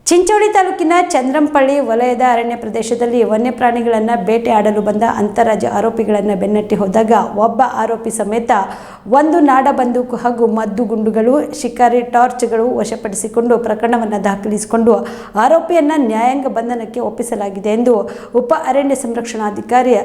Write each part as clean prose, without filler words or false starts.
ಚಿಂಚೋಳಿ ತಾಲೂಕಿನ ಚಂದ್ರಂಪಳ್ಳಿ ವಲಯದ ಅರಣ್ಯ ಪ್ರದೇಶದಲ್ಲಿ ವನ್ಯಪ್ರಾಣಿಗಳನ್ನು ಬೇಟೆಯಾಡಲು ಬಂದ ಅಂತಾರಾಜ್ಯ ಆರೋಪಿಗಳನ್ನು ಬೆನ್ನಟ್ಟಿ ಹೋದಾಗ ಒಬ್ಬ ಆರೋಪಿ ಸಮೇತ ಒಂದು ನಾಡ ಬಂದೂಕು ಹಾಗೂ ಮದ್ದು ಗುಂಡುಗಳು, ಶಿಕಾರಿ ಟಾರ್ಚ್ಗಳು ವಶಪಡಿಸಿಕೊಂಡು ಪ್ರಕರಣವನ್ನು ದಾಖಲಿಸಿಕೊಂಡು ಆರೋಪಿಯನ್ನು ನ್ಯಾಯಾಂಗ ಬಂಧನಕ್ಕೆ ಒಪ್ಪಿಸಲಾಗಿದೆ ಎಂದು ಉಪ ಅರಣ್ಯ ಸಂರಕ್ಷಣಾಧಿಕಾರಿ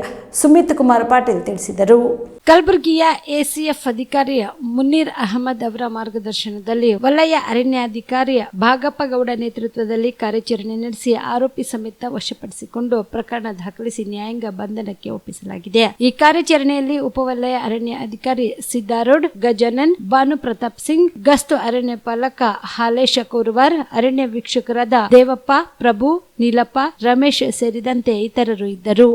ಸುಮಿತ್ ಕುಮಾರ್ ಪಾಟೀಲ್ ತಿಳಿಸಿದರು. ಕಲಬುರಗಿಯ ಎಸಿಎಫ್ ಅಧಿಕಾರಿ ಮುನ್ನೀರ್ ಅಹಮದ್ ಅವರ ಮಾರ್ಗದರ್ಶನದಲ್ಲಿ ವಲಯ ಅರಣ್ಯಾಧಿಕಾರಿ ಭಾಗಪ್ಪ ಗೌಡ ನೇತೃತ್ವದಲ್ಲಿ ಕಾರ್ಯಾಚರಣೆ ನಡೆಸಿ ಆರೋಪಿ ಸಮೇತ ವಶಪಡಿಸಿಕೊಂಡು ಪ್ರಕರಣ ದಾಖಲಿಸಿ ನ್ಯಾಯಾಂಗ ಬಂಧನಕ್ಕೆ ಒಪ್ಪಿಸಲಾಗಿದೆ. ಈ ಕಾರ್ಯಾಚರಣೆಯಲ್ಲಿ ಉಪವಲಯ ಅರಣ್ಯ ಅಧಿಕಾರಿ ಸಿದ್ದಾರೋಡ್, ಗಜಾನನ್, ಭಾನು ಪ್ರತಾಪ್ ಸಿಂಗ್, ಗಸ್ತು ಅರಣ್ಯ ಪಾಲಕ ಹಾಲೇಶ ಕೋರ್ವಾರ್, ಅರಣ್ಯ ವೀಕ್ಷಕರಾದ ದೇವಪ್ಪ, ಪ್ರಭು, ನೀಲಪ್ಪ, ರಮೇಶ್ ಸೇರಿದಂತೆ ಇತರರು ಇದ್ದರು.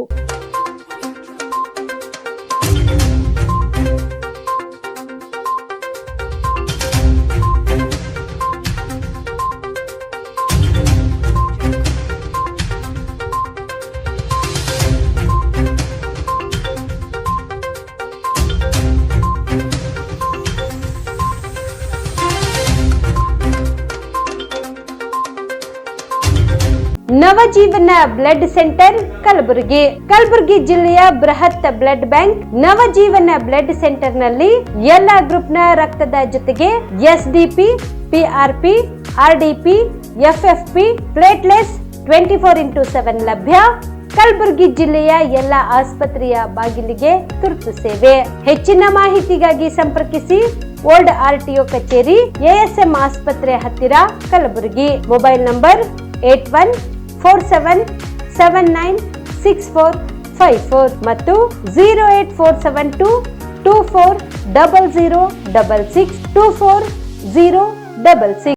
ನವಜೀವನ ಬ್ಲಡ್ ಸೆಂಟರ್ ಕಲಬುರಗಿ ಜಿಲ್ಲೆಯ ಬೃಹತ್ blood bank Navajeevan blood centre ನಲ್ಲಿ ಎಲ್ಲಾ ಗ್ರೂಪ್ ನ ರಕ್ತದ ಜೊತೆಗೆ ಎಸ್ಡಿಪಿ, ಪಿಆರ್ಪಿ, ಆರ್ಡಿಪಿ, ಎಫ್ಎಫ್ಪಿ, ಪ್ಲೇಟ್ಲೆಟ್ಸ್ 24x7 ಲಭ್ಯ. ಕಲಬುರಗಿ ಜಿಲ್ಲೆಯ ಎಲ್ಲಾ ಆಸ್ಪತ್ರೆಯ ಬಾಗಿಲಿಗೆ ತುರ್ತು ಸೇವೆ. ಹೆಚ್ಚಿನ ಮಾಹಿತಿಗಾಗಿ ಸಂಪರ್ಕಿಸಿ ಓಲ್ಡ್ ಆರ್ಟಿಒ ಕಚೇರಿ, ಎಎಸ್ಎಂ ಆಸ್ಪತ್ರೆ ಹತ್ತಿರ, ಕಲಬುರಗಿ. ಮೊಬೈಲ್ ನಂಬರ್ 8147796454 ಮತ್ತು 08472240066 240066.